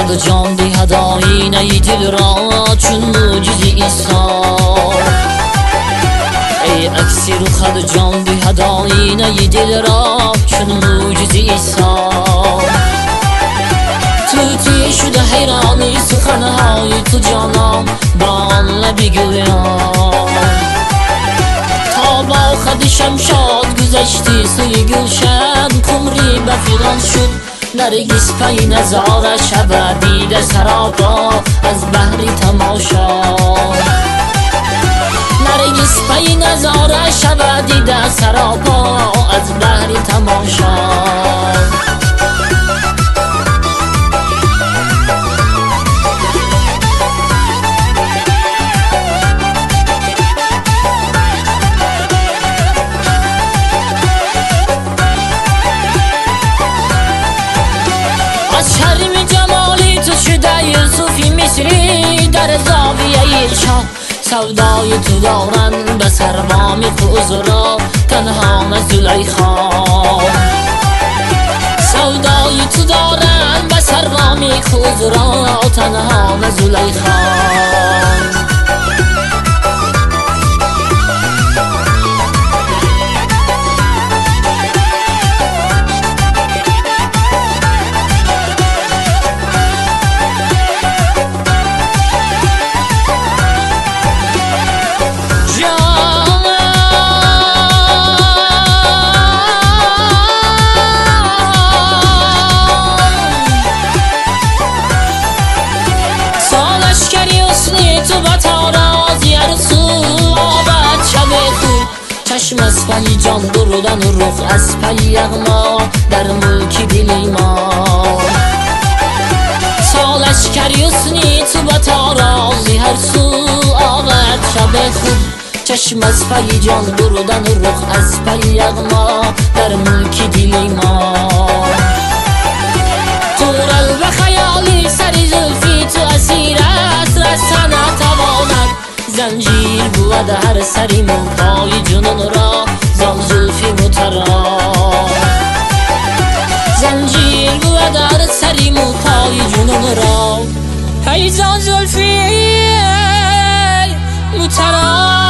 خود جان دهد آینه دل را چون موجز عیسی. ای عکسی رو خود جان دهد آینه دل را چون موجز عیسی. توتی شده حیرانی سخنهای تو جانم با آن لبی گویم. تا با خود شمشاد گذشتی سوی گلشن کمری بفیغان شد نرگس پی نظاره شود دیده سراپا از بحری تماشا. نرگس پی نظاره شود دیده سراپا از بحری تماشا. از حرم جمالی تو شده یوسفی مصری در زاویه شاه. سودای تو دارن به سربام خزرا تنها زلیخا. سودای تو دارن به سربام خزرا تنها زلیخا. تو با تارازی ارسو آبد شب خوب. چشم از پی جان بردن و رخ از پی یغما در ملک دلی ما. سالشکری حسنی تو با تارازی هر سو آبد شب خوب. چشم از پی جان بردن و رخ از پی یغما در ملک دلی ما. قرل به خیالی سری زلفی تو اسیر است رسن نتواند. زنجیر بود هر سری پای جنون را زان زلفی مترا. زنجیر بود هر سری پای جنون را ای زان زلفی مترا.